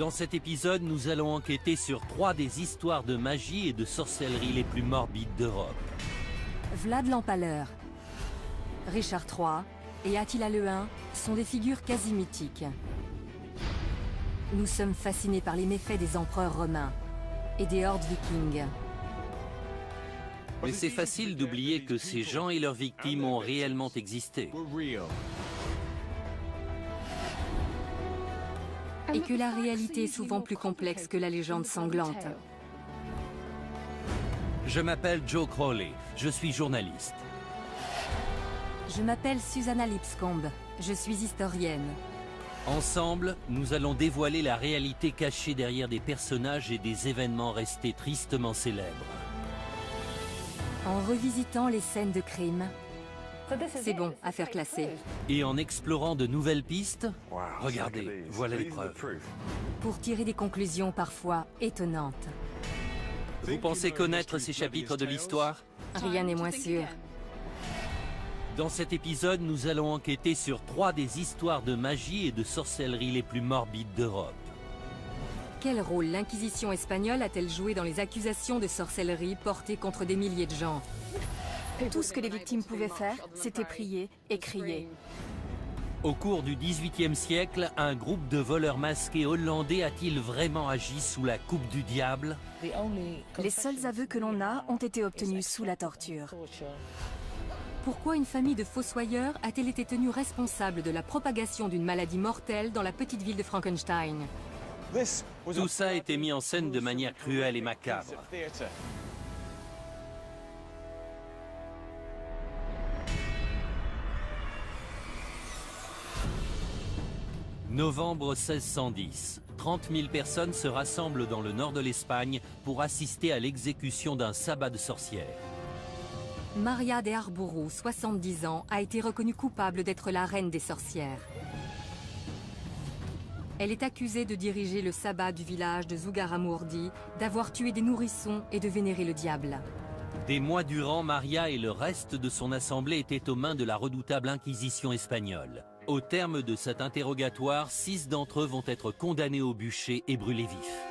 Dans cet épisode, nous allons enquêter sur 3 des histoires de magie et de sorcellerie les plus morbides d'Europe. Vlad l'Empaleur, Richard III et Attila le Hun sont des figures quasi mythiques. Nous sommes fascinés par les méfaits des empereurs romains et des hordes vikings. Mais c'est facile d'oublier que ces gens et leurs victimes ont réellement existé. Et que la réalité est souvent plus complexe que la légende sanglante. Je m'appelle Joe Crowley, je suis journaliste. Je m'appelle Susanna Lipscomb, je suis historienne. Ensemble, nous allons dévoiler la réalité cachée derrière des personnages et des événements restés tristement célèbres. En revisitant les scènes de crime, c'est bon, affaire classée. Et en explorant de nouvelles pistes, regardez, voilà les preuves. Pour tirer des conclusions parfois étonnantes. Vous pensez connaître ces chapitres de l'histoire? Rien n'est moins sûr. Dans cet épisode, nous allons enquêter sur 3 des histoires de magie et de sorcellerie les plus morbides d'Europe. Quel rôle l'Inquisition espagnole a-t-elle joué dans les accusations de sorcellerie portées contre des milliers de gens? Tout ce que les victimes pouvaient faire, c'était prier et crier. Au cours du XVIIIe siècle, un groupe de voleurs masqués hollandais a-t-il vraiment agi sous la coupe du diable? Les seuls aveux que l'on a ont été obtenus sous la torture. Pourquoi une famille de fossoyeurs a-t-elle été tenue responsable de la propagation d'une maladie mortelle dans la petite ville de Frankenstein? Tout ça a été mis en scène de manière cruelle et macabre. Novembre 1610. 30 000 personnes se rassemblent dans le nord de l'Espagne pour assister à l'exécution d'un sabbat de sorcières. Maria de Arbourou, 70 ans, a été reconnue coupable d'être la reine des sorcières. Elle est accusée de diriger le sabbat du village de Zugarramurdi, d'avoir tué des nourrissons et de vénérer le diable. Des mois durant, Maria et le reste de son assemblée étaient aux mains de la redoutable Inquisition espagnole. Au terme de cet interrogatoire, 6 d'entre eux vont être condamnés au bûcher et brûlés vifs.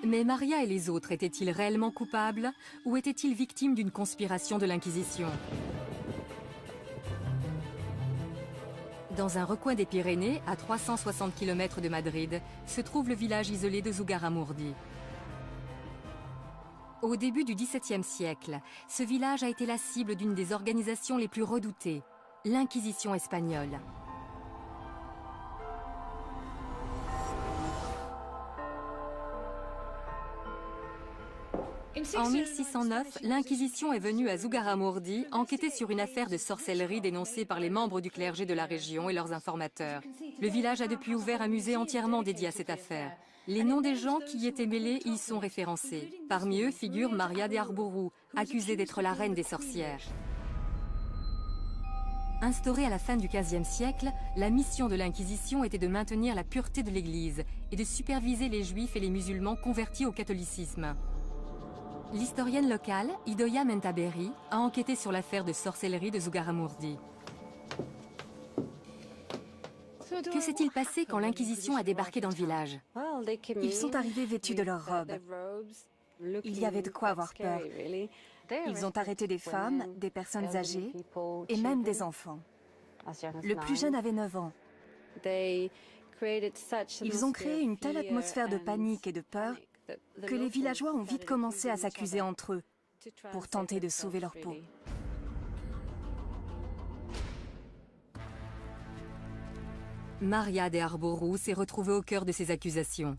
Mais Maria et les autres étaient-ils réellement coupables ou étaient-ils victimes d'une conspiration de l'Inquisition? Dans un recoin des Pyrénées, à 360 km de Madrid, se trouve le village isolé de Zugarramurdi. Au début du XVIIe siècle, ce village a été la cible d'une des organisations les plus redoutées, l'Inquisition espagnole. En 1609, l'Inquisition est venue à Zugarramurdi enquêter sur une affaire de sorcellerie dénoncée par les membres du clergé de la région et leurs informateurs. Le village a depuis ouvert un musée entièrement dédié à cette affaire. Les noms des gens qui y étaient mêlés y sont référencés. Parmi eux figure Maria de Arbourou, accusée d'être la reine des sorcières. Instaurée à la fin du XVe siècle, la mission de l'Inquisition était de maintenir la pureté de l'Église et de superviser les Juifs et les musulmans convertis au catholicisme. L'historienne locale, Idoia Mentaberi, a enquêté sur l'affaire de sorcellerie de Zugarramurdi. Que s'est-il passé quand l'Inquisition a débarqué dans le village? Ils sont arrivés vêtus de leurs robes. Il y avait de quoi avoir peur. Ils ont arrêté des femmes, des personnes âgées et même des enfants. Le plus jeune avait 9 ans. Ils ont créé une telle atmosphère de panique et de peur que les villageois ont vite commencé à s'accuser entre eux pour tenter de sauver leur peau. Maria de Arbourou s'est retrouvée au cœur de ces accusations.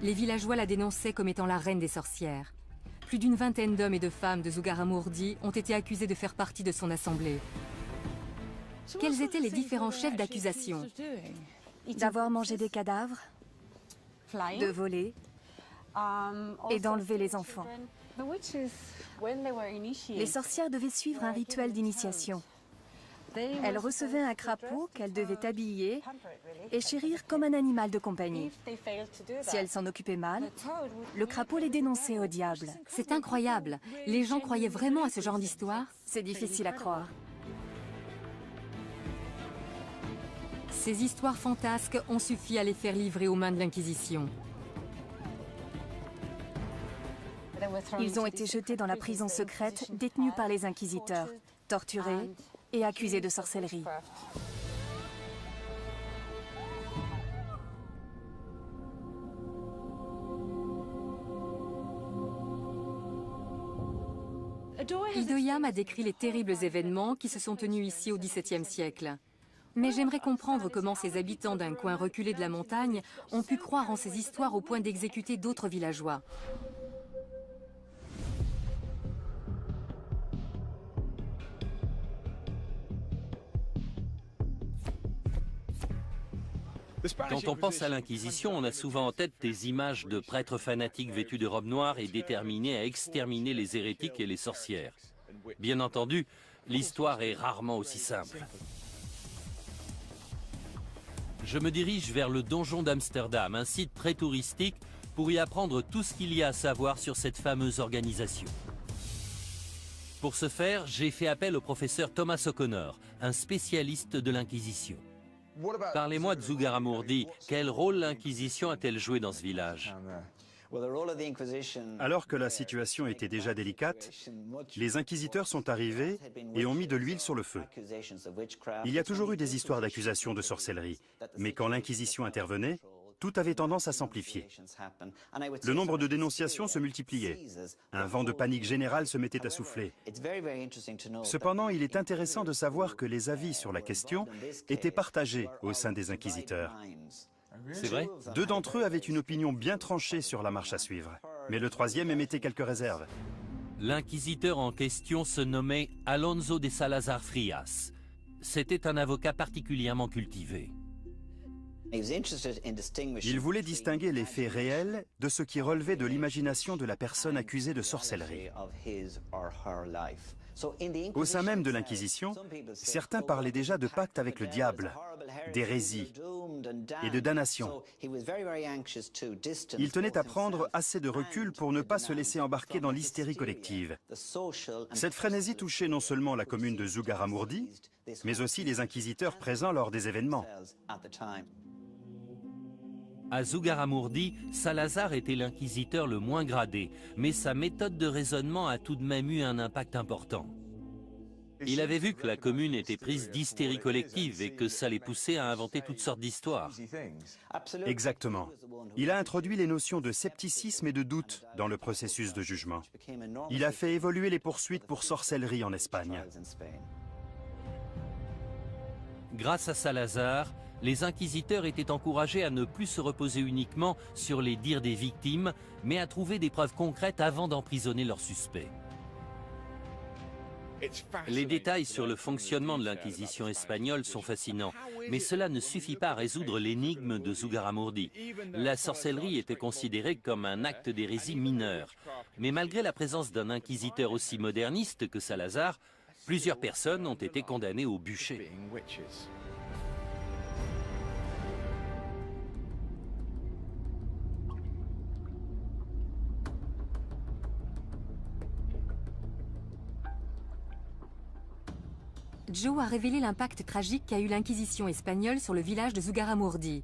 Les villageois la dénonçaient comme étant la reine des sorcières. Plus d'une vingtaine d'hommes et de femmes de Zugarramurdi ont été accusés de faire partie de son assemblée. Quels étaient les différents chefs d'accusation? D'avoir mangé des cadavres, de voler et d'enlever les enfants. Les sorcières devaient suivre un rituel d'initiation. Elles recevaient un crapaud qu'elles devaient habiller et chérir comme un animal de compagnie. Si elles s'en occupaient mal, le crapaud les dénonçait au diable. C'est incroyable. Les gens croyaient vraiment à ce genre d'histoire? C'est difficile à croire. Ces histoires fantasques ont suffi à les faire livrer aux mains de l'Inquisition. Ils ont été jetés dans la prison secrète, détenus par les inquisiteurs, torturés et accusés de sorcellerie. Idoia m'a décrit les terribles événements qui se sont tenus ici au XVIIe siècle. Mais j'aimerais comprendre comment ces habitants d'un coin reculé de la montagne ont pu croire en ces histoires au point d'exécuter d'autres villageois. Quand on pense à l'Inquisition, on a souvent en tête des images de prêtres fanatiques vêtus de robes noires et déterminés à exterminer les hérétiques et les sorcières. Bien entendu, l'histoire est rarement aussi simple. Je me dirige vers le donjon d'Amsterdam, un site très touristique, pour y apprendre tout ce qu'il y a à savoir sur cette fameuse organisation. Pour ce faire, j'ai fait appel au professeur Thomas O'Connor, un spécialiste de l'Inquisition. Parlez-moi de Zugarramurdi. Quel rôle l'Inquisition a-t-elle joué dans ce village? Alors que la situation était déjà délicate, les inquisiteurs sont arrivés et ont mis de l'huile sur le feu. Il y a toujours eu des histoires d'accusations de sorcellerie, mais quand l'Inquisition intervenait, tout avait tendance à s'amplifier. Le nombre de dénonciations se multipliait. Un vent de panique générale se mettait à souffler. Cependant, il est intéressant de savoir que les avis sur la question étaient partagés au sein des inquisiteurs. C'est vrai? 2 d'entre eux avaient une opinion bien tranchée sur la marche à suivre, mais le 3e émettait quelques réserves. L'inquisiteur en question se nommait Alonso de Salazar Frias. C'était un avocat particulièrement cultivé. Il voulait distinguer les faits réels de ce qui relevait de l'imagination de la personne accusée de sorcellerie. Au sein même de l'Inquisition, certains parlaient déjà de pacte avec le diable, d'hérésie et de damnation. Il tenait à prendre assez de recul pour ne pas se laisser embarquer dans l'hystérie collective. Cette frénésie touchait non seulement la commune de Zugarramurdi, mais aussi les inquisiteurs présents lors des événements. À Zugarramurdi, Salazar était l'inquisiteur le moins gradé, mais sa méthode de raisonnement a tout de même eu un impact important. Il avait vu que la commune était prise d'hystérie collective et que ça les poussait à inventer toutes sortes d'histoires. Exactement. Il a introduit les notions de scepticisme et de doute dans le processus de jugement. Il a fait évoluer les poursuites pour sorcellerie en Espagne. Grâce à Salazar, les inquisiteurs étaient encouragés à ne plus se reposer uniquement sur les dires des victimes, mais à trouver des preuves concrètes avant d'emprisonner leurs suspects. Les détails sur le fonctionnement de l'Inquisition espagnole sont fascinants, mais cela ne suffit pas à résoudre l'énigme de Zugarramurdi. La sorcellerie était considérée comme un acte d'hérésie mineur. Mais malgré la présence d'un inquisiteur aussi moderniste que Salazar, plusieurs personnes ont été condamnées au bûcher. Joe a révélé l'impact tragique qu'a eu l'Inquisition espagnole sur le village de Zugarramurdi.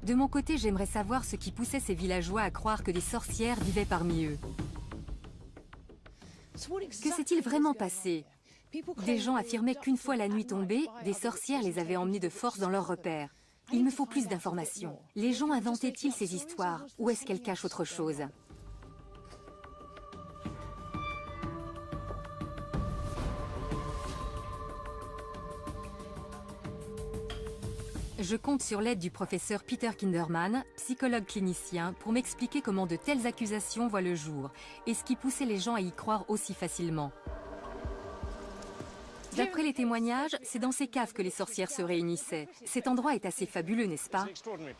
De mon côté, j'aimerais savoir ce qui poussait ces villageois à croire que des sorcières vivaient parmi eux. Que s'est-il vraiment passé? Des gens affirmaient qu'une fois la nuit tombée, des sorcières les avaient emmenés de force dans leurs repères. Il me faut plus d'informations. Les gens inventaient-ils ces histoires ou est-ce qu'elles cachent autre chose? Je compte sur l'aide du professeur Peter Kinderman, psychologue clinicien, pour m'expliquer comment de telles accusations voient le jour et ce qui poussait les gens à y croire aussi facilement. D'après les témoignages, c'est dans ces caves que les sorcières se réunissaient. Cet endroit est assez fabuleux, n'est-ce pas?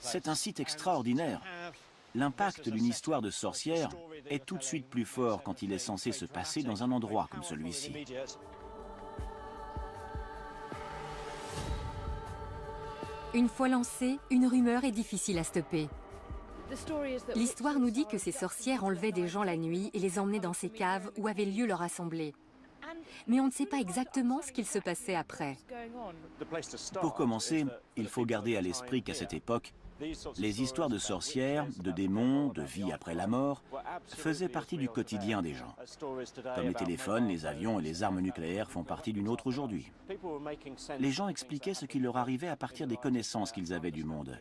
C'est un site extraordinaire. L'impact d'une histoire de sorcière est tout de suite plus fort quand il est censé se passer dans un endroit comme celui-ci. Une fois lancée, une rumeur est difficile à stopper. L'histoire nous dit que ces sorcières enlevaient des gens la nuit et les emmenaient dans ces caves où avait lieu leur assemblée. Mais on ne sait pas exactement ce qu'il se passait après. Pour commencer, il faut garder à l'esprit qu'à cette époque, les histoires de sorcières, de démons, de vie après la mort faisaient partie du quotidien des gens. Comme les téléphones, les avions et les armes nucléaires font partie du nôtre aujourd'hui. Les gens expliquaient ce qui leur arrivait à partir des connaissances qu'ils avaient du monde.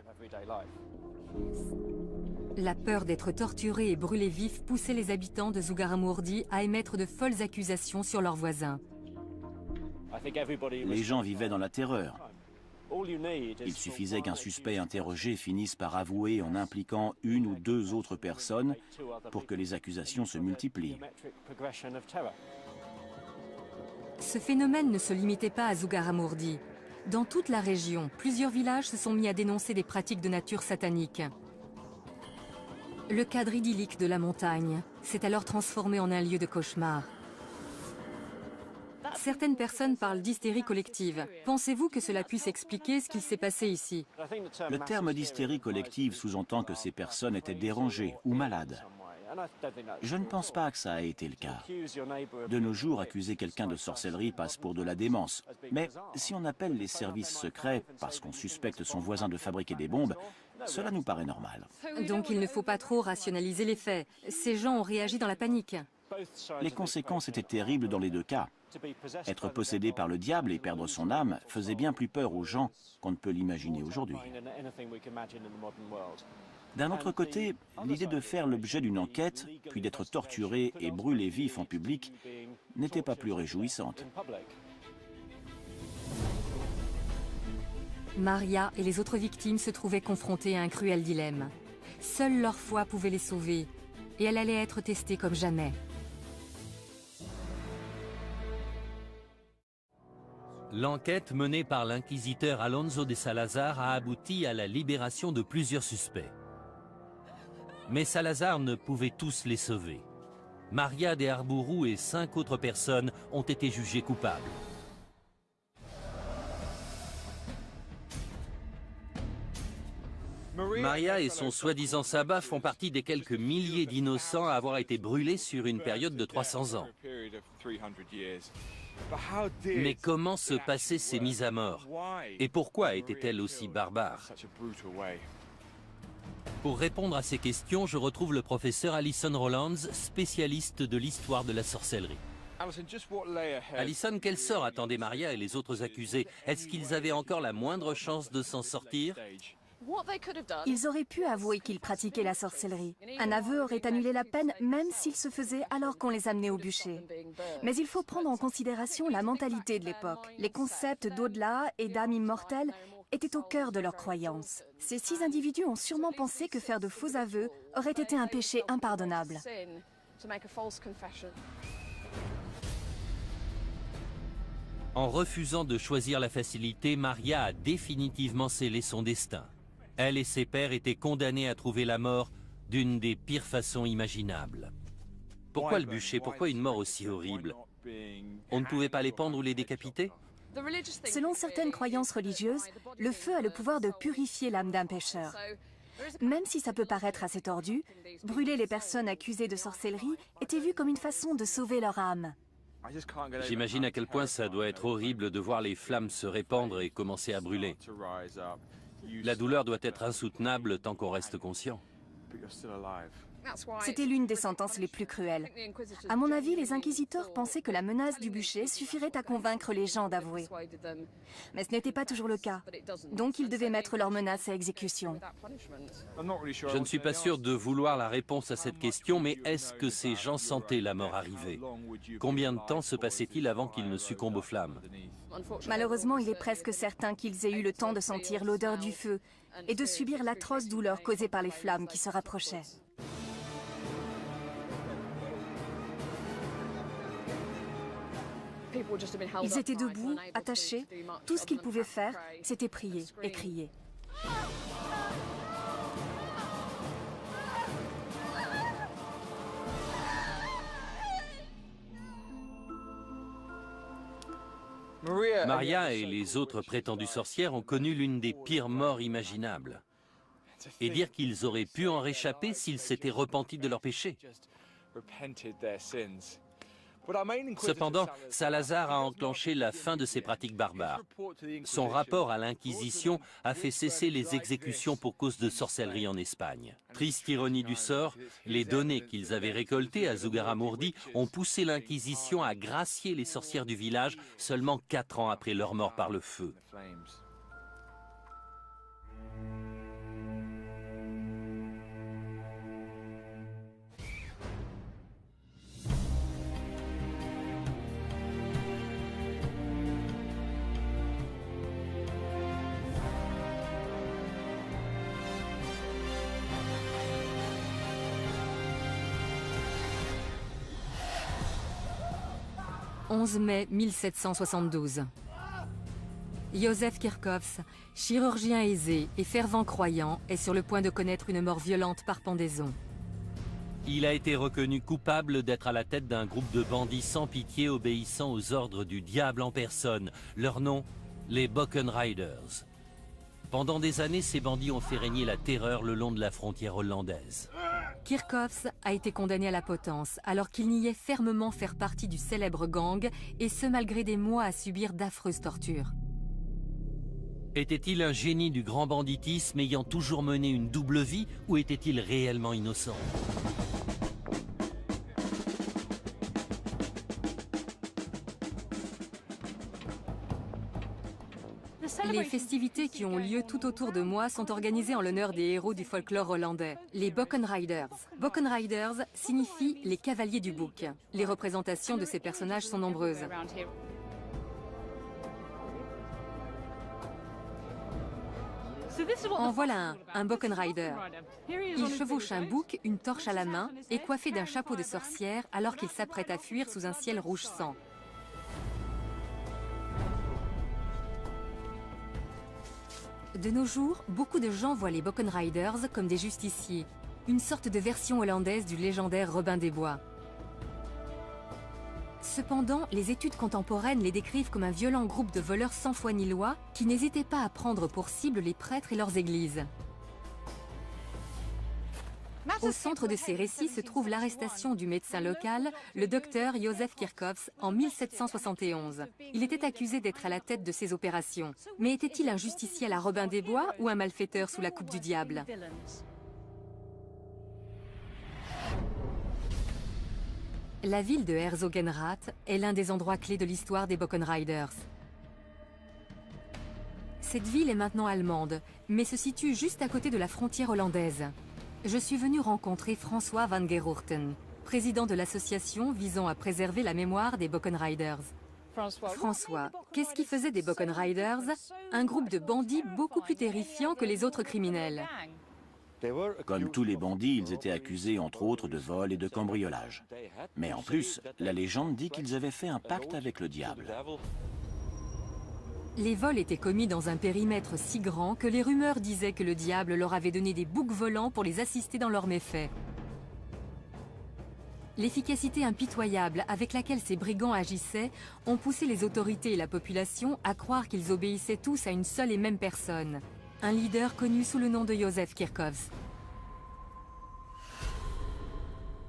La peur d'être torturés et brûlés vifs poussait les habitants de Zugarramurdi à émettre de folles accusations sur leurs voisins. Les gens vivaient dans la terreur. Il suffisait qu'un suspect interrogé finisse par avouer en impliquant une ou deux autres personnes pour que les accusations se multiplient. Ce phénomène ne se limitait pas à Zugarramurdi. Dans toute la région, plusieurs villages se sont mis à dénoncer des pratiques de nature satanique. Le cadre idyllique de la montagne s'est alors transformé en un lieu de cauchemar. Certaines personnes parlent d'hystérie collective. Pensez-vous que cela puisse expliquer ce qu'il s'est passé ici? Le terme d'hystérie collective sous-entend que ces personnes étaient dérangées ou malades. Je ne pense pas que ça a été le cas. De nos jours, accuser quelqu'un de sorcellerie passe pour de la démence. Mais si on appelle les services secrets parce qu'on suspecte son voisin de fabriquer des bombes, cela nous paraît normal. Donc il ne faut pas trop rationaliser les faits. Ces gens ont réagi dans la panique. Les conséquences étaient terribles dans les deux cas. Être possédé par le diable et perdre son âme faisait bien plus peur aux gens qu'on ne peut l'imaginer aujourd'hui. D'un autre côté, l'idée de faire l'objet d'une enquête, puis d'être torturé et brûlé vif en public, n'était pas plus réjouissante. Maria et les autres victimes se trouvaient confrontées à un cruel dilemme. Seule leur foi pouvait les sauver, et elle allait être testée comme jamais. L'enquête menée par l'inquisiteur Alonso de Salazar a abouti à la libération de plusieurs suspects. Mais Salazar ne pouvait tous les sauver. Maria de Arbourou et 5 autres personnes ont été jugées coupables. Maria et son soi-disant sabbat font partie des quelques milliers d'innocents à avoir été brûlés sur une période de 300 ans. Mais comment se passaient ces mises à mort? Et pourquoi étaient-elles aussi barbares? Pour répondre à ces questions, je retrouve le professeur Alison Rollands, spécialiste de l'histoire de la sorcellerie. Alison, quel sort attendaient Maria et les autres accusés? Est-ce qu'ils avaient encore la moindre chance de s'en sortir? Ils auraient pu avouer qu'ils pratiquaient la sorcellerie. Un aveu aurait annulé la peine, même s'il se faisait alors qu'on les amenait au bûcher. Mais il faut prendre en considération la mentalité de l'époque. Les concepts d'au-delà et d'âme immortelle étaient au cœur de leurs croyances. Ces 6 individus ont sûrement pensé que faire de faux aveux aurait été un péché impardonnable. En refusant de choisir la facilité, Maria a définitivement scellé son destin. Elle et ses pairs étaient condamnés à trouver la mort d'une des pires façons imaginables. Pourquoi le bûcher? Pourquoi une mort aussi horrible? On ne pouvait pas les pendre ou les décapiter? Selon certaines croyances religieuses, le feu a le pouvoir de purifier l'âme d'un pécheur. Même si ça peut paraître assez tordu, brûler les personnes accusées de sorcellerie était vu comme une façon de sauver leur âme. J'imagine à quel point ça doit être horrible de voir les flammes se répandre et commencer à brûler. La douleur doit être insoutenable tant qu'on reste conscient. C'était l'une des sentences les plus cruelles. À mon avis, les inquisiteurs pensaient que la menace du bûcher suffirait à convaincre les gens d'avouer. Mais ce n'était pas toujours le cas. Donc ils devaient mettre leur menace à exécution. Je ne suis pas sûr de vouloir la réponse à cette question, mais est-ce que ces gens sentaient la mort arriver? Combien de temps se passait-il avant qu'ils ne succombent aux flammes? Malheureusement, il est presque certain qu'ils aient eu le temps de sentir l'odeur du feu et de subir l'atroce douleur causée par les flammes qui se rapprochaient. Ils étaient debout, attachés. Tout ce qu'ils pouvaient faire, c'était prier et crier. Maria et les autres prétendues sorcières ont connu l'une des pires morts imaginables. Et dire qu'ils auraient pu en réchapper s'ils s'étaient repentis de leurs péchés. Cependant, Salazar a enclenché la fin de ces pratiques barbares. Son rapport à l'Inquisition a fait cesser les exécutions pour cause de sorcellerie en Espagne. Triste ironie du sort, les données qu'ils avaient récoltées à Zugarramurdi ont poussé l'Inquisition à gracier les sorcières du village seulement 4 ans après leur mort par le feu. « 11 mai 1772. Józef Kirchhoffs, chirurgien aisé et fervent croyant, est sur le point de connaître une mort violente par pendaison. Il a été reconnu coupable d'être à la tête d'un groupe de bandits sans pitié obéissant aux ordres du diable en personne. Leur nom, les Bockenriders. Pendant des années, ces bandits ont fait régner la terreur le long de la frontière hollandaise. Kirchhoffs a été condamné à la potence alors qu'il niait fermement faire partie du célèbre gang, et ce malgré des mois à subir d'affreuses tortures. Était-il un génie du grand banditisme ayant toujours mené une double vie, ou était-il réellement innocent ? Les festivités qui ont lieu tout autour de moi sont organisées en l'honneur des héros du folklore hollandais, les Bockenriders. Bockenriders signifie les cavaliers du bouc. Les représentations de ces personnages sont nombreuses. En voilà un Bockenrider. Il chevauche un bouc, une torche à la main, et coiffé d'un chapeau de sorcière alors qu'il s'apprête à fuir sous un ciel rouge sang. De nos jours, beaucoup de gens voient les Bockenriders comme des justiciers, une sorte de version hollandaise du légendaire Robin des Bois. Cependant, les études contemporaines les décrivent comme un violent groupe de voleurs sans foi ni loi qui n'hésitaient pas à prendre pour cible les prêtres et leurs églises. Au centre de ces récits se trouve l'arrestation du médecin local, le docteur Józef Kirchhoffs, en 1771. Il était accusé d'être à la tête de ces opérations. Mais était-il un justicier à la Robin des Bois ou un malfaiteur sous la coupe du diable ? La ville de Herzogenrath est l'un des endroits clés de l'histoire des Bockenriders. Cette ville est maintenant allemande, mais se situe juste à côté de la frontière hollandaise. Je suis venu rencontrer François van Geroorten, président de l'association visant à préserver la mémoire des Bockenriders. François, qu'est-ce qui faisait des Bockenriders un groupe de bandits beaucoup plus terrifiant que les autres criminels? Comme tous les bandits, ils étaient accusés entre autres de vol et de cambriolage. Mais en plus, la légende dit qu'ils avaient fait un pacte avec le diable. Les vols étaient commis dans un périmètre si grand que les rumeurs disaient que le diable leur avait donné des boucs volants pour les assister dans leurs méfaits. L'efficacité impitoyable avec laquelle ces brigands agissaient ont poussé les autorités et la population à croire qu'ils obéissaient tous à une seule et même personne, un leader connu sous le nom de Józef Kirchhoffs.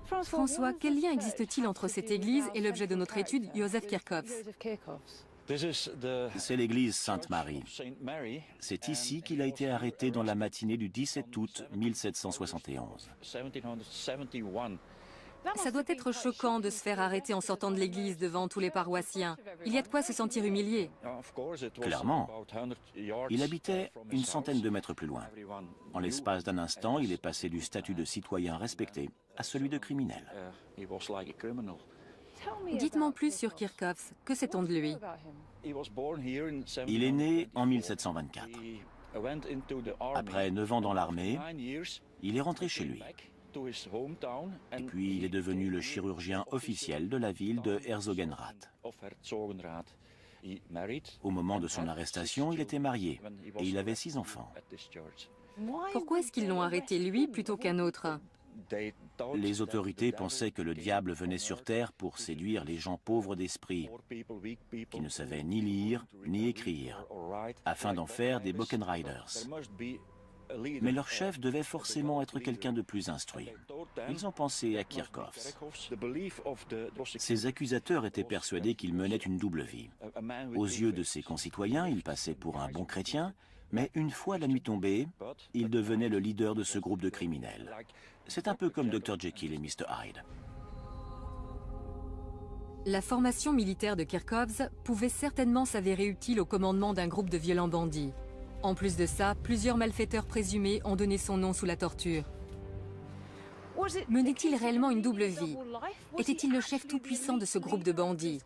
François, quel lien existe-t-il entre cette église et l'objet de notre étude, Józef Kirchhoffs? C'est l'église Sainte-Marie. C'est ici qu'il a été arrêté dans la matinée du 17 août 1771. Ça doit être choquant de se faire arrêter en sortant de l'église devant tous les paroissiens. Il y a de quoi se sentir humilié. Clairement. Il habitait une centaine de mètres plus loin. En l'espace d'un instant, il est passé du statut de citoyen respecté à celui de criminel. Dites-moi plus sur Kirchhoffs. Que sait-on de lui? Il est né en 1724. Après 9 ans dans l'armée, il est rentré chez lui. Et puis il est devenu le chirurgien officiel de la ville de Herzogenrath. Au moment de son arrestation, il était marié et il avait 6 enfants. Pourquoi est-ce qu'ils l'ont arrêté lui plutôt qu'un autre? Les autorités pensaient que le diable venait sur terre pour séduire les gens pauvres d'esprit, qui ne savaient ni lire ni écrire, afin d'en faire des Bockenriders. Mais leur chef devait forcément être quelqu'un de plus instruit. Ils ont pensé à Kirchhoffs. Ses accusateurs étaient persuadés qu'il menait une double vie. Aux yeux de ses concitoyens, il passait pour un bon chrétien, mais une fois la nuit tombée, il devenait le leader de ce groupe de criminels. C'est un peu comme Dr. Jekyll et Mr. Hyde. La formation militaire de Kirchhoffs pouvait certainement s'avérer utile au commandement d'un groupe de violents bandits. En plus de ça, plusieurs malfaiteurs présumés ont donné son nom sous la torture. Menait-il réellement une double vie? Était-il le chef tout-puissant de ce groupe de bandits?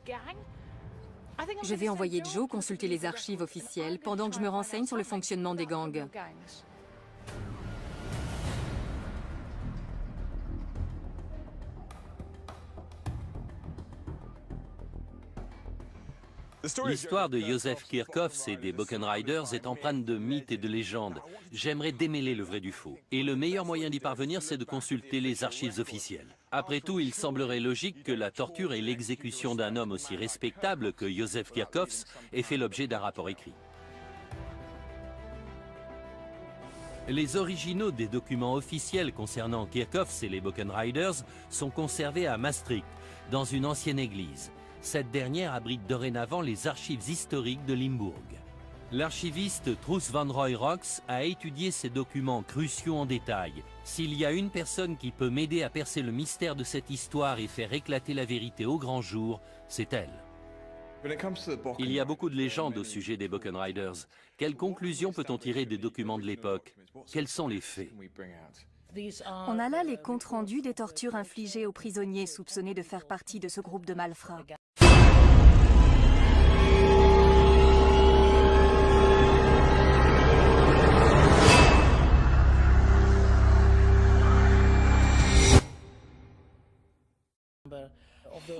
Je vais envoyer Joe consulter les archives officielles pendant que je me renseigne sur le fonctionnement des gangs. L'histoire de Joseph Kirchhoffs et des Boken Riders est empreinte de mythes et de légendes. J'aimerais démêler le vrai du faux. Et le meilleur moyen d'y parvenir, c'est de consulter les archives officielles. Après tout, il semblerait logique que la torture et l'exécution d'un homme aussi respectable que Joseph Kirchhoffs aient fait l'objet d'un rapport écrit. Les originaux des documents officiels concernant Kirchhoffs et les Boken Riders sont conservés à Maastricht, dans une ancienne église. Cette dernière abrite dorénavant les archives historiques de Limbourg. L'archiviste Truus van Roy-Rox a étudié ces documents cruciaux en détail. S'il y a une personne qui peut m'aider à percer le mystère de cette histoire et faire éclater la vérité au grand jour, c'est elle. Il y a beaucoup de légendes au sujet des Boken Riders. Quelles conclusions peut-on tirer des documents de l'époque? Quels sont les faits? On a là les comptes rendus des tortures infligées aux prisonniers soupçonnés de faire partie de ce groupe de malfrats.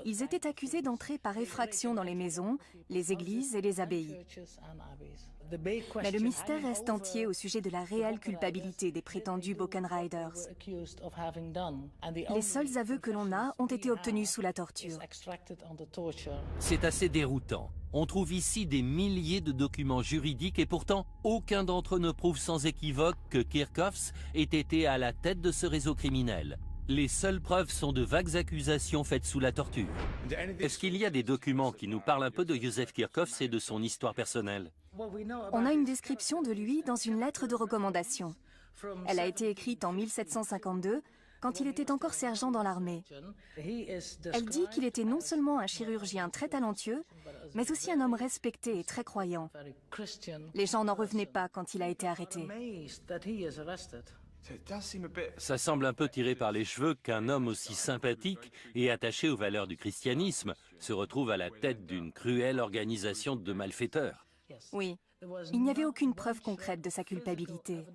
Ils étaient accusés d'entrer par effraction dans les maisons, les églises et les abbayes. Mais le mystère reste entier au sujet de la réelle culpabilité des prétendus Boken Riders. Les seuls aveux que l'on a ont été obtenus sous la torture. C'est assez déroutant. On trouve ici des milliers de documents juridiques et pourtant aucun d'entre eux ne prouve sans équivoque que Kirchhoffs ait été à la tête de ce réseau criminel. Les seules preuves sont de vagues accusations faites sous la torture. Est-ce qu'il y a des documents qui nous parlent un peu de Joseph Kirchhoffs et de son histoire personnelle? On a une description de lui dans une lettre de recommandation. Elle a été écrite en 1752, quand il était encore sergent dans l'armée. Elle dit qu'il était non seulement un chirurgien très talentueux, mais aussi un homme respecté et très croyant. Les gens n'en revenaient pas quand il a été arrêté. Ça semble un peu tiré par les cheveux qu'un homme aussi sympathique et attaché aux valeurs du christianisme se retrouve à la tête d'une cruelle organisation de malfaiteurs. Oui, il n'y avait aucune preuve concrète de sa culpabilité.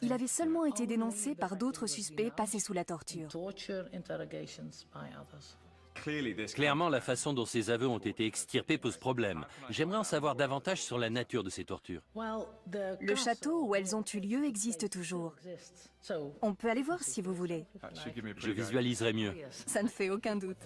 Il avait seulement été dénoncé par d'autres suspects passés sous la torture. Clairement, la façon dont ces aveux ont été extirpés pose problème. J'aimerais en savoir davantage sur la nature de ces tortures. Le château où elles ont eu lieu existe toujours. On peut aller voir si vous voulez. Je visualiserai mieux. Ça ne fait aucun doute.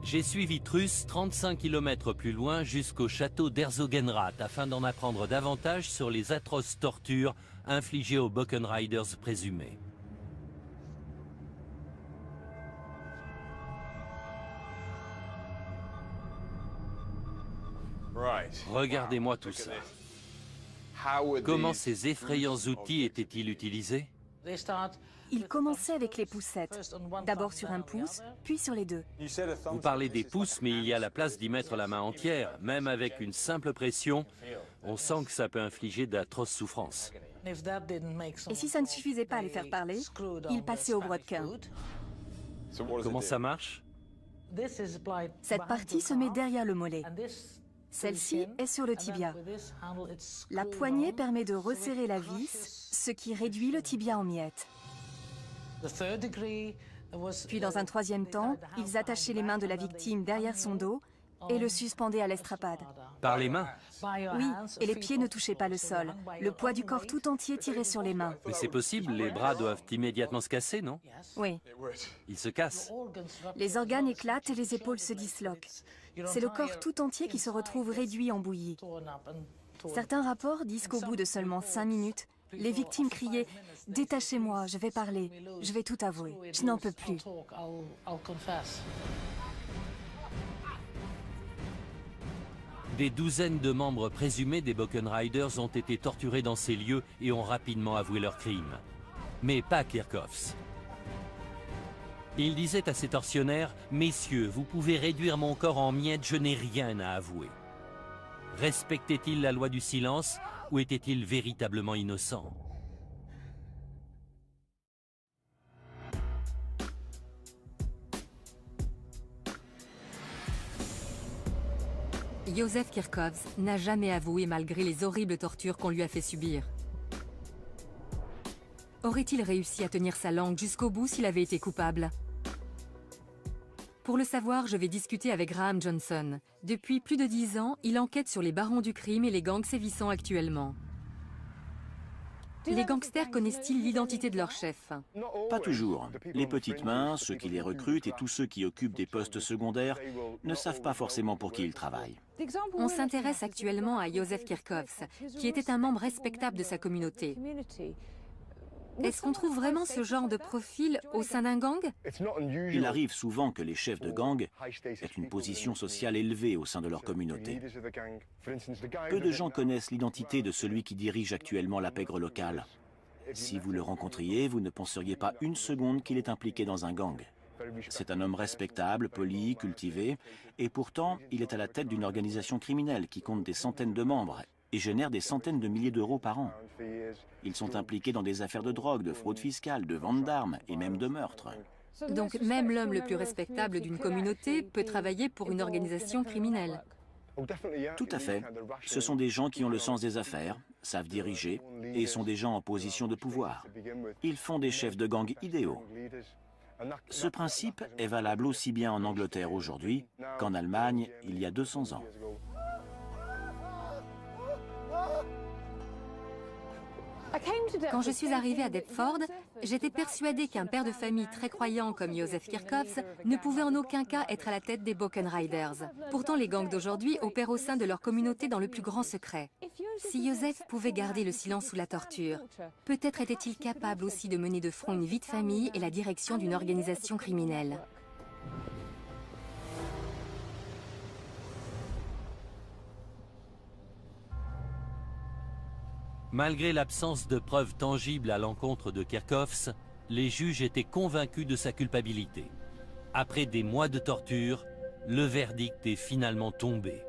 J'ai suivi Truus 35 km plus loin jusqu'au château d'Herzogenrath afin d'en apprendre davantage sur les atroces tortures infligées aux Boken Riders présumés. Regardez-moi tout ça. Comment ces effrayants outils étaient-ils utilisés? Il commençait avec les poussettes, d'abord sur un pouce, puis sur les deux. Vous parlez des pouces, mais il y a la place d'y mettre la main entière. Même avec une simple pression, on sent que ça peut infliger d'atroces souffrances. Et si ça ne suffisait pas à les faire parler, il passait au brodequin. Comment ça marche? Cette partie se met derrière le mollet. Celle-ci est sur le tibia. La poignée permet de resserrer la vis, ce qui réduit le tibia en miettes. Puis dans un troisième temps, ils attachaient les mains de la victime derrière son dos et le suspendaient à l'estrapade. Par les mains? Oui, et les pieds ne touchaient pas le sol. Le poids du corps tout entier tirait sur les mains. Mais c'est possible, les bras doivent immédiatement se casser, non? Oui. Ils se cassent. Les organes éclatent et les épaules se disloquent. C'est le corps tout entier qui se retrouve réduit en bouillie. Certains rapports disent qu'au bout de seulement 5 minutes, les victimes criaient « Détachez-moi, je vais parler, je vais tout avouer, je n'en peux plus ». Des douzaines de membres présumés des Buchan Riders ont été torturés dans ces lieux et ont rapidement avoué leurs crimes. Mais pas Kirchhoffs. Il disait à ses tortionnaires « Messieurs, vous pouvez réduire mon corps en miettes, je n'ai rien à avouer ». Respectait-il la loi du silence ou était-il véritablement innocent? Józef Kirchhoffs n'a jamais avoué malgré les horribles tortures qu'on lui a fait subir. Aurait-il réussi à tenir sa langue jusqu'au bout s'il avait été coupable? Pour le savoir, je vais discuter avec Graham Johnson. Depuis plus de 10 ans, il enquête sur les barons du crime et les gangs sévissant actuellement. Les gangsters connaissent-ils l'identité de leur chef? Pas toujours. Les petites mains, ceux qui les recrutent et tous ceux qui occupent des postes secondaires ne savent pas forcément pour qui ils travaillent. On s'intéresse actuellement à Józef Kirchhoffs, qui était un membre respectable de sa communauté. Est-ce qu'on trouve vraiment ce genre de profil au sein d'un gang? Il arrive souvent que les chefs de gang aient une position sociale élevée au sein de leur communauté. Peu de gens connaissent l'identité de celui qui dirige actuellement la pègre locale. Si vous le rencontriez, vous ne penseriez pas une seconde qu'il est impliqué dans un gang. C'est un homme respectable, poli, cultivé, et pourtant, il est à la tête d'une organisation criminelle qui compte des centaines de membres et génère des centaines de milliers d'euros par an. Ils sont impliqués dans des affaires de drogue, de fraude fiscale, de vente d'armes et même de meurtre. Donc même l'homme le plus respectable d'une communauté peut travailler pour une organisation criminelle. Tout à fait. Ce sont des gens qui ont le sens des affaires, savent diriger et sont des gens en position de pouvoir. Ils font des chefs de gang idéaux. Ce principe est valable aussi bien en Angleterre aujourd'hui qu'en Allemagne il y a 200 ans. Quand je suis arrivée à Deptford, j'étais persuadée qu'un père de famille très croyant comme Józef Kirchhoffs ne pouvait en aucun cas être à la tête des Buchan Riders. Pourtant, les gangs d'aujourd'hui opèrent au sein de leur communauté dans le plus grand secret. Si Józef pouvait garder le silence sous la torture, peut-être était-il capable aussi de mener de front une vie de famille et la direction d'une organisation criminelle. Malgré l'absence de preuves tangibles à l'encontre de Kirchhoffs, les juges étaient convaincus de sa culpabilité. Après des mois de torture, le verdict est finalement tombé.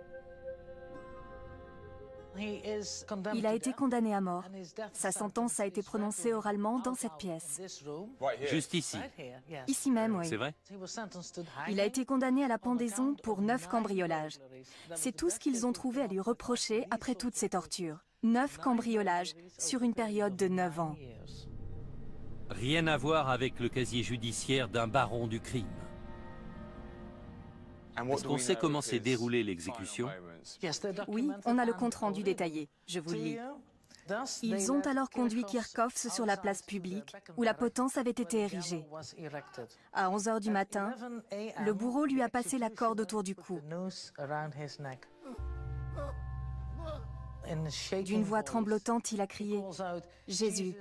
Il a été condamné à mort. Sa sentence a été prononcée oralement dans cette pièce. Juste ici. Ici même, oui. C'est vrai? Il a été condamné à la pendaison pour 9 cambriolages. C'est tout ce qu'ils ont trouvé à lui reprocher après toutes ces tortures. 9 cambriolages sur une période de 9 ans. Rien à voir avec le casier judiciaire d'un baron du crime. Est-ce qu'on sait comment s'est déroulée l'exécution? Oui, on a le compte-rendu détaillé. Je vous le lis. Ils ont alors conduit Kirchhoffs sur la place publique où la potence avait été érigée. À 11 h du matin, le bourreau lui a passé la corde autour du cou. D'une voix tremblotante, il a crié « Jésus,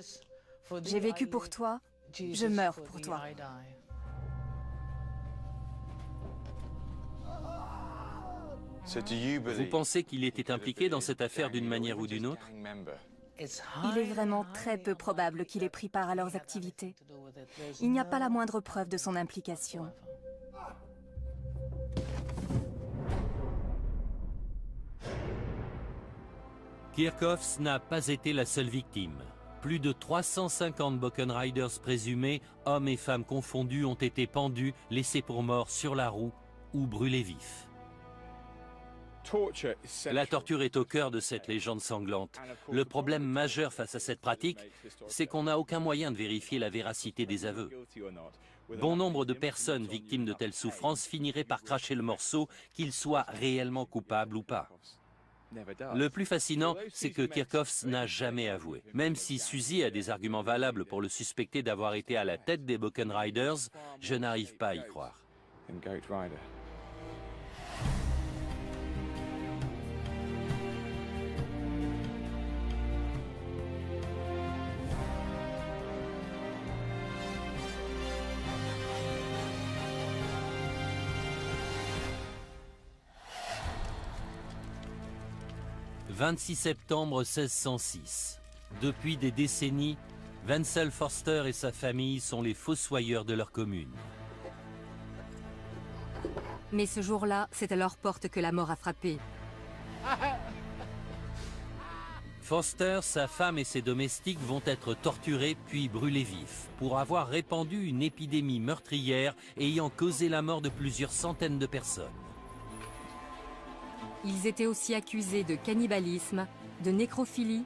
j'ai vécu pour toi, je meurs pour toi ». Vous pensez qu'il était impliqué dans cette affaire d'une manière ou d'une autre? Il est vraiment très peu probable qu'il ait pris part à leurs activités. Il n'y a pas la moindre preuve de son implication. Kirchhoffs n'a pas été la seule victime. Plus de 350 Buchan Riders présumés, hommes et femmes confondus, ont été pendus, laissés pour morts sur la roue ou brûlés vifs. La torture est au cœur de cette légende sanglante. Le problème majeur face à cette pratique, c'est qu'on n'a aucun moyen de vérifier la véracité des aveux. Bon nombre de personnes victimes de telles souffrances finiraient par cracher le morceau, qu'ils soient réellement coupables ou pas. Le plus fascinant, c'est que Kirchhoffs n'a jamais avoué. Même si Suzy a des arguments valables pour le suspecter d'avoir été à la tête des Buchan Riders, je n'arrive pas à y croire. « 26 septembre 1606. Depuis des décennies, Wenzel Forster et sa famille sont les fossoyeurs de leur commune. Mais ce jour-là, c'est à leur porte que la mort a frappé. Forster, sa femme et ses domestiques vont être torturés puis brûlés vifs pour avoir répandu une épidémie meurtrière ayant causé la mort de plusieurs centaines de personnes. Ils étaient aussi accusés de cannibalisme, de nécrophilie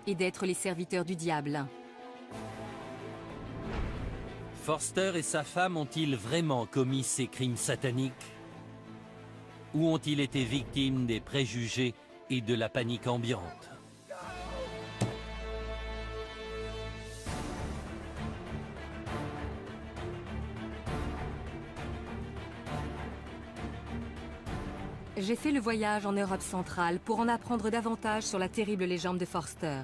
et d'être les serviteurs du diable. Forster et sa femme ont-ils vraiment commis ces crimes sataniques? Ou ont-ils été victimes des préjugés et de la panique ambiante? J'ai fait le voyage en Europe centrale pour en apprendre davantage sur la terrible légende de Forster.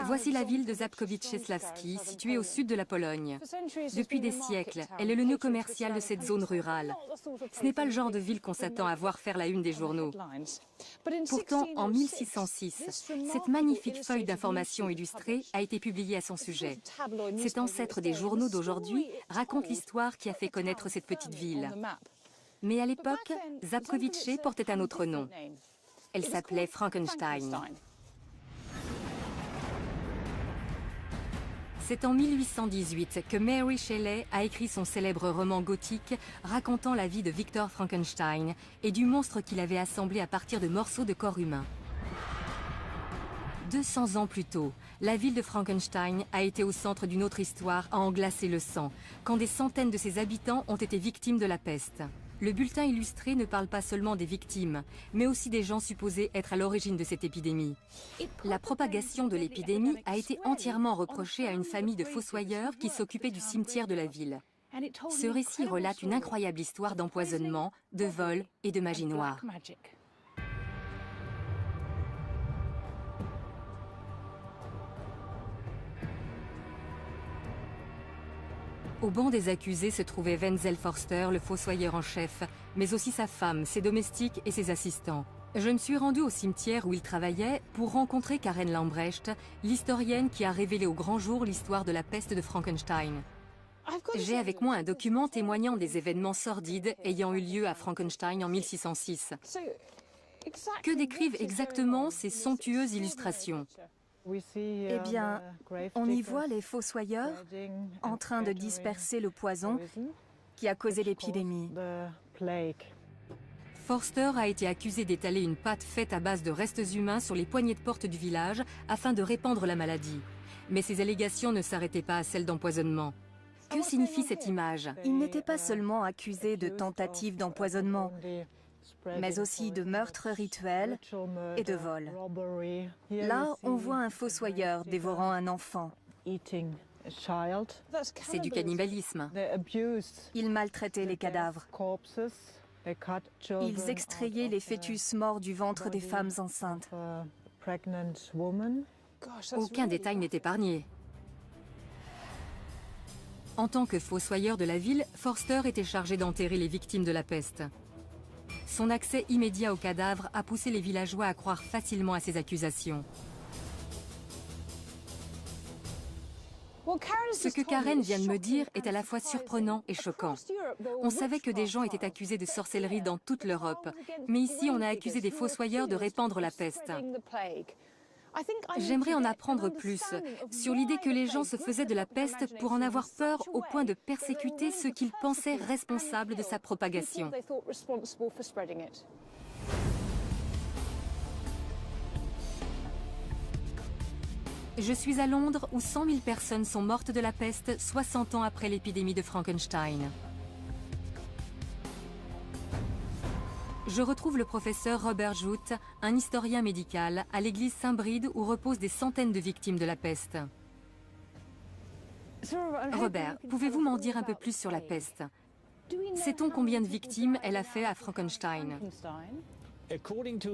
Voici la ville de Żabkowice-Sławski, située au sud de la Pologne. Depuis des siècles, elle est le nœud commercial de cette zone rurale. Ce n'est pas le genre de ville qu'on s'attend à voir faire la une des journaux. Pourtant, en 1606, cette magnifique feuille d'information illustrée a été publiée à son sujet. Cet ancêtre des journaux d'aujourd'hui raconte l'histoire qui a fait connaître cette petite ville. Mais à l'époque, Żabkowice portait un autre nom. Elle s'appelait Frankenstein. C'est en 1818 que Mary Shelley a écrit son célèbre roman gothique racontant la vie de Victor Frankenstein et du monstre qu'il avait assemblé à partir de morceaux de corps humain. 200 ans plus tôt, la ville de Frankenstein a été au centre d'une autre histoire à en glacer le sang, quand des centaines de ses habitants ont été victimes de la peste. Le bulletin illustré ne parle pas seulement des victimes, mais aussi des gens supposés être à l'origine de cette épidémie. La propagation de l'épidémie a été entièrement reprochée à une famille de fossoyeurs qui s'occupait du cimetière de la ville. Ce récit relate une incroyable histoire d'empoisonnement, de vol et de magie noire. Au banc des accusés se trouvait Wenzel Forster, le fossoyeur en chef, mais aussi sa femme, ses domestiques et ses assistants. Je me suis rendue au cimetière où il travaillait pour rencontrer Karen Lambrecht, l'historienne qui a révélé au grand jour l'histoire de la peste de Frankenstein. J'ai avec moi un document témoignant des événements sordides ayant eu lieu à Frankenstein en 1606. Que décrivent exactement ces somptueuses illustrations ? Eh bien, on y voit les fossoyeurs en train de disperser le poison qui a causé l'épidémie. Forster a été accusé d'étaler une pâte faite à base de restes humains sur les poignées de porte du village afin de répandre la maladie. Mais ces allégations ne s'arrêtaient pas à celles d'empoisonnement. Que signifie cette image? Il n'était pas seulement accusé de tentative d'empoisonnement, mais aussi de meurtre rituel et de vol. Là, on voit un fossoyeur dévorant un enfant. C'est du cannibalisme. Ils maltraitaient les cadavres. Ils extrayaient les fœtus morts du ventre des femmes enceintes. Aucun détail n'est épargné. En tant que fossoyeur de la ville, Forster était chargé d'enterrer les victimes de la peste. Son accès immédiat aux cadavres a poussé les villageois à croire facilement à ses accusations. Ce que Karen vient de me dire est à la fois surprenant et choquant. On savait que des gens étaient accusés de sorcellerie dans toute l'Europe, mais ici on a accusé des fossoyeurs de répandre la peste. J'aimerais en apprendre plus sur l'idée que les gens se faisaient de la peste pour en avoir peur au point de persécuter ceux qu'ils pensaient responsables de sa propagation. Je suis à Londres où 100 000 personnes sont mortes de la peste 60 ans après l'épidémie de Frankenstein. Je retrouve le professeur Robert Jout, un historien médical, à l'église Saint-Bride où reposent des centaines de victimes de la peste. Robert, pouvez-vous m'en dire un peu plus sur la peste? Sait-on combien de victimes elle a fait à Frankenstein?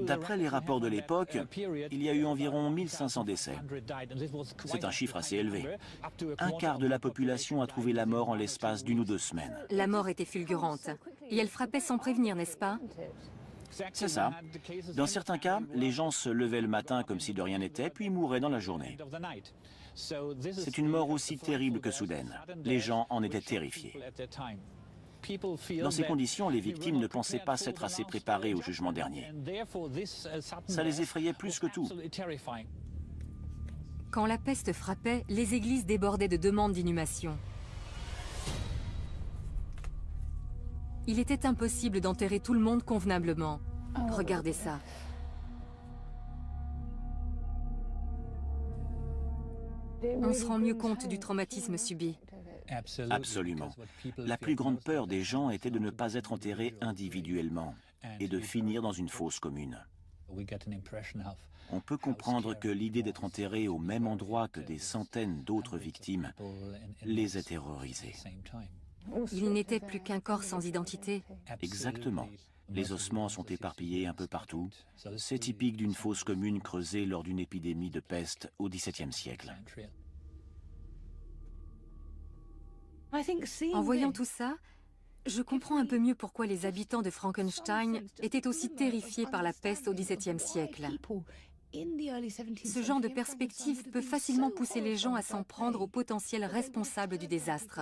D'après les rapports de l'époque, il y a eu environ 1500 décès. C'est un chiffre assez élevé. Un quart de la population a trouvé la mort en l'espace d'1 ou 2 semaines. La mort était fulgurante. Et elle frappait sans prévenir, n'est-ce pas? C'est ça. Dans certains cas, les gens se levaient le matin comme si de rien n'était, puis mouraient dans la journée. C'est une mort aussi terrible que soudaine. Les gens en étaient terrifiés. Dans ces conditions, les victimes ne pensaient pas s'être assez préparées au jugement dernier. Ça les effrayait plus que tout. Quand la peste frappait, les églises débordaient de demandes d'inhumation. Il était impossible d'enterrer tout le monde convenablement. Regardez ça. On se rend mieux compte du traumatisme subi. Absolument. La plus grande peur des gens était de ne pas être enterrés individuellement et de finir dans une fosse commune. On peut comprendre que l'idée d'être enterré au même endroit que des centaines d'autres victimes les a terrorisés. Il n'était plus qu'un corps sans identité. Exactement. Les ossements sont éparpillés un peu partout. C'est typique d'une fosse commune creusée lors d'une épidémie de peste au XVIIe siècle. En voyant tout ça, je comprends un peu mieux pourquoi les habitants de Frankenstein étaient aussi terrifiés par la peste au XVIIe siècle. Ce genre de perspective peut facilement pousser les gens à s'en prendre aux potentiels responsables du désastre.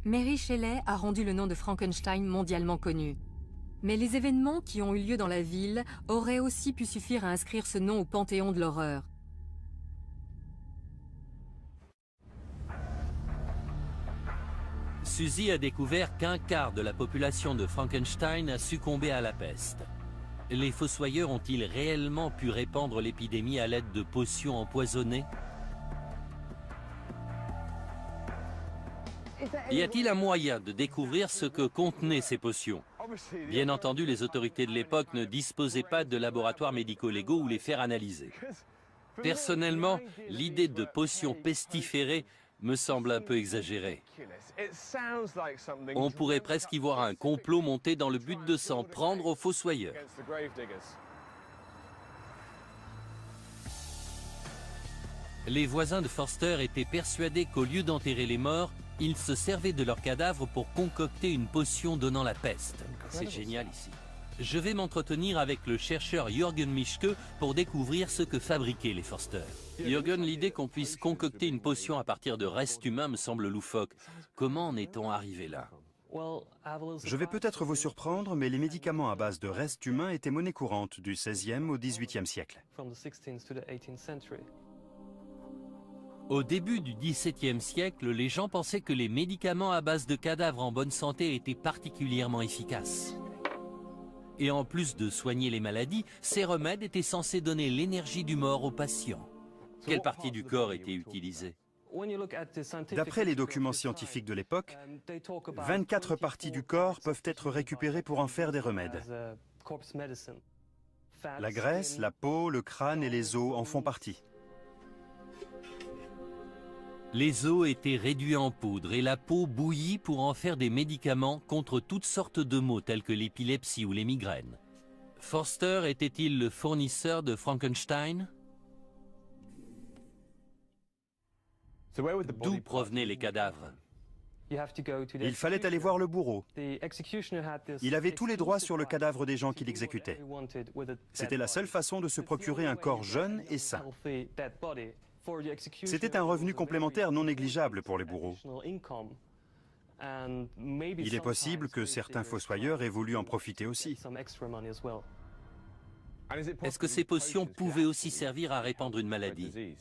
Mary Shelley a rendu le nom de Frankenstein mondialement connu. Mais les événements qui ont eu lieu dans la ville auraient aussi pu suffire à inscrire ce nom au panthéon de l'horreur. Suzy a découvert qu'un quart de la population de Frankenstein a succombé à la peste. Les fossoyeurs ont-ils réellement pu répandre l'épidémie à l'aide de potions empoisonnées? Y a-t-il un moyen de découvrir ce que contenaient ces potions? Bien entendu, les autorités de l'époque ne disposaient pas de laboratoires médico-légaux où les faire analyser. Personnellement, l'idée de potions pestiférées me semble un peu exagérée. On pourrait presque y voir un complot monté dans le but de s'en prendre aux fossoyeurs. Les voisins de Forster étaient persuadés qu'au lieu d'enterrer les morts, ils se servaient de leurs cadavres pour concocter une potion donnant la peste. C'est génial ici. Je vais m'entretenir avec le chercheur Jürgen Mischke pour découvrir ce que fabriquaient les Forster. Jürgen, l'idée qu'on puisse concocter une potion à partir de restes humains me semble loufoque. Comment en est-on arrivé là? Je vais peut-être vous surprendre, mais les médicaments à base de restes humains étaient monnaie courante du XVIe au XVIIIe siècle. Au début du XVIIe siècle, les gens pensaient que les médicaments à base de cadavres en bonne santé étaient particulièrement efficaces. Et en plus de soigner les maladies, ces remèdes étaient censés donner l'énergie du mort aux patients. Quelle partie du corps était utilisée? D'après les documents scientifiques de l'époque, 24 parties du corps peuvent être récupérées pour en faire des remèdes. La graisse, la peau, le crâne et les os en font partie. Les os étaient réduits en poudre et la peau bouillie pour en faire des médicaments contre toutes sortes de maux tels que l'épilepsie ou les migraines. Forster était-il le fournisseur de Frankenstein? D'où provenaient les cadavres? Il fallait aller voir le bourreau. Il avait tous les droits sur le cadavre des gens qu'il exécutait. C'était la seule façon de se procurer un corps jeune et sain. C'était un revenu complémentaire non négligeable pour les bourreaux. Il est possible que certains fossoyeurs aient voulu en profiter aussi. Est-ce que ces potions pouvaient aussi servir à répandre une maladie?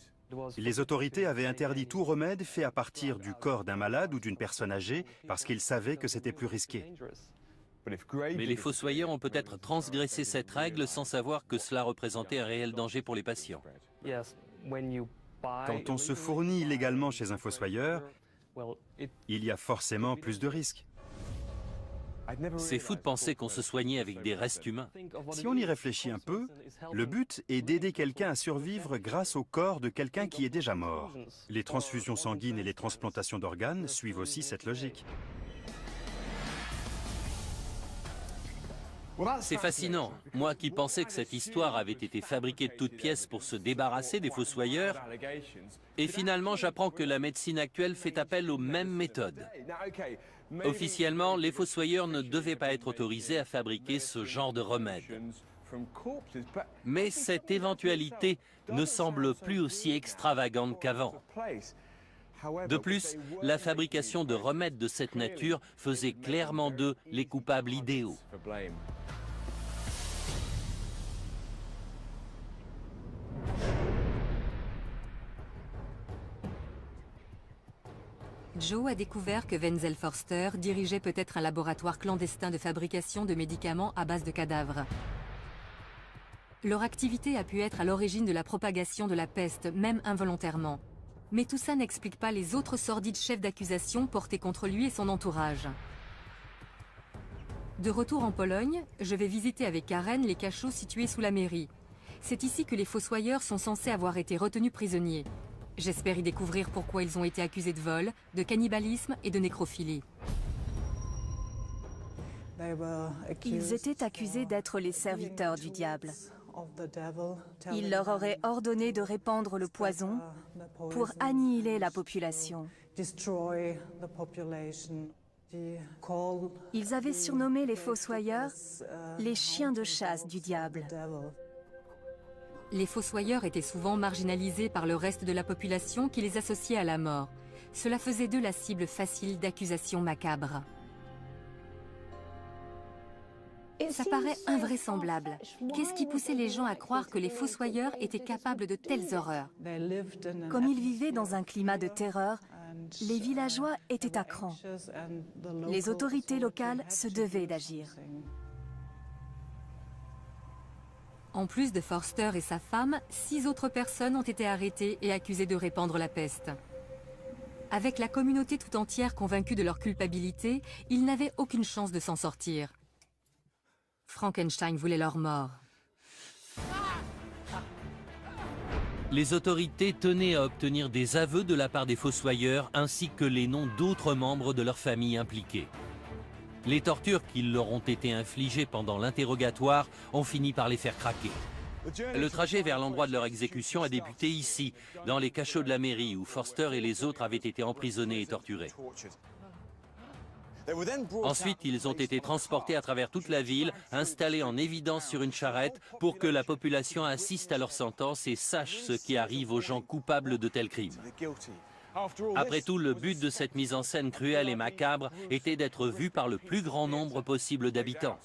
Les autorités avaient interdit tout remède fait à partir du corps d'un malade ou d'une personne âgée parce qu'ils savaient que c'était plus risqué. Mais les fossoyeurs ont peut-être transgressé cette règle sans savoir que cela représentait un réel danger pour les patients. Quand on se fournit illégalement chez un fossoyeur, il y a forcément plus de risques. C'est fou de penser qu'on se soignait avec des restes humains. Si on y réfléchit un peu, le but est d'aider quelqu'un à survivre grâce au corps de quelqu'un qui est déjà mort. Les transfusions sanguines et les transplantations d'organes suivent aussi cette logique. C'est fascinant. Moi qui pensais que cette histoire avait été fabriquée de toutes pièces pour se débarrasser des fossoyeurs, et finalement j'apprends que la médecine actuelle fait appel aux mêmes méthodes. Officiellement, les fossoyeurs ne devaient pas être autorisés à fabriquer ce genre de remède. Mais cette éventualité ne semble plus aussi extravagante qu'avant. De plus, la fabrication de remèdes de cette nature faisait clairement d'eux les coupables idéaux. Joe a découvert que Wenzel Forster dirigeait peut-être un laboratoire clandestin de fabrication de médicaments à base de cadavres. Leur activité a pu être à l'origine de la propagation de la peste, même involontairement. Mais tout ça n'explique pas les autres sordides chefs d'accusation portés contre lui et son entourage. De retour en Pologne, je vais visiter avec Karen les cachots situés sous la mairie. C'est ici que les fossoyeurs sont censés avoir été retenus prisonniers. J'espère y découvrir pourquoi ils ont été accusés de vol, de cannibalisme et de nécrophilie. Ils étaient accusés d'être les serviteurs du diable. Il leur aurait ordonné de répandre le poison pour annihiler la population. Ils avaient surnommé les fossoyeurs les chiens de chasse du diable. Les fossoyeurs étaient souvent marginalisés par le reste de la population qui les associait à la mort. Cela faisait d'eux la cible facile d'accusations macabres. Ça paraît invraisemblable. Qu'est-ce qui poussait les gens à croire que les fossoyeurs étaient capables de telles horreurs? Comme ils vivaient dans un climat de terreur, les villageois étaient à cran. Les autorités locales se devaient d'agir. En plus de Forster et sa femme, 6 autres personnes ont été arrêtées et accusées de répandre la peste. Avec la communauté tout entière convaincue de leur culpabilité, ils n'avaient aucune chance de s'en sortir. Frankenstein voulait leur mort. Les autorités tenaient à obtenir des aveux de la part des fossoyeurs ainsi que les noms d'autres membres de leur famille impliqués. Les tortures qui leur ont été infligées pendant l'interrogatoire ont fini par les faire craquer. Le trajet vers l'endroit de leur exécution a débuté ici, dans les cachots de la mairie où Forster et les autres avaient été emprisonnés et torturés. Ensuite, ils ont été transportés à travers toute la ville, installés en évidence sur une charrette pour que la population assiste à leur sentence et sache ce qui arrive aux gens coupables de tels crimes. Après tout, le but de cette mise en scène cruelle et macabre était d'être vu par le plus grand nombre possible d'habitants.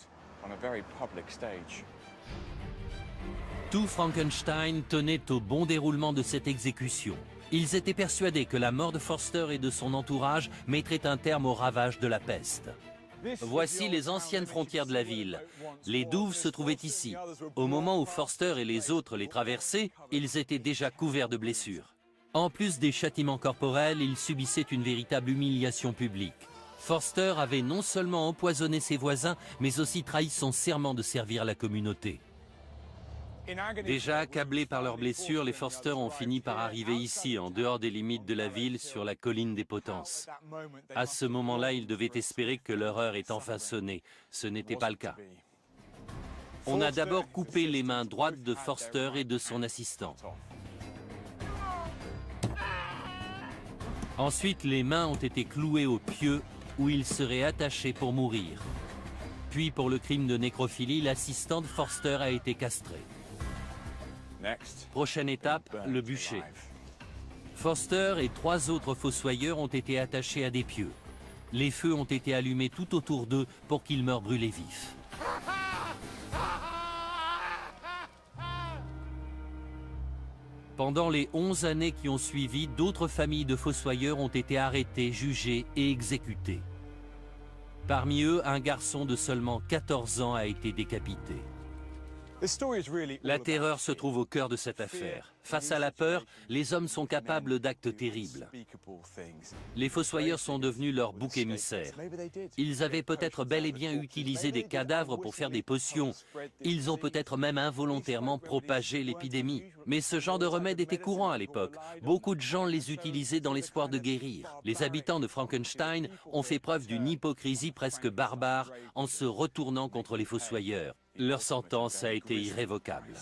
Tout Frankenstein tenait au bon déroulement de cette exécution. Ils étaient persuadés que la mort de Forster et de son entourage mettrait un terme aux ravages de la peste. Voici les anciennes frontières de la ville. Les douves se trouvaient ici. Au moment où Forster et les autres les traversaient, ils étaient déjà couverts de blessures. En plus des châtiments corporels, ils subissaient une véritable humiliation publique. Forster avait non seulement empoisonné ses voisins, mais aussi trahi son serment de servir la communauté. Déjà accablés par leurs blessures, les Forster ont fini par arriver ici, en dehors des limites de la ville, sur la colline des Potences. À ce moment-là, ils devaient espérer que leur heure est enfin sonnée. Ce n'était pas le cas. On a d'abord coupé les mains droites de Forster et de son assistant. Ensuite, les mains ont été clouées au pieu où ils seraient attachés pour mourir. Puis, pour le crime de nécrophilie, l'assistant de Forster a été castré. Prochaine étape, le bûcher. Forster et 3 autres fossoyeurs ont été attachés à des pieux. Les feux ont été allumés tout autour d'eux pour qu'ils meurent brûlés vifs. Pendant les 11 années qui ont suivi, d'autres familles de fossoyeurs ont été arrêtées, jugées et exécutées. Parmi eux, un garçon de seulement 14 ans a été décapité. La terreur se trouve au cœur de cette affaire. Face à la peur, les hommes sont capables d'actes terribles. Les fossoyeurs sont devenus leur bouc émissaire. Ils avaient peut-être bel et bien utilisé des cadavres pour faire des potions. Ils ont peut-être même involontairement propagé l'épidémie. Mais ce genre de remède était courant à l'époque. Beaucoup de gens les utilisaient dans l'espoir de guérir. Les habitants de Frankenstein ont fait preuve d'une hypocrisie presque barbare en se retournant contre les fossoyeurs. Leur sentence a été irrévocable.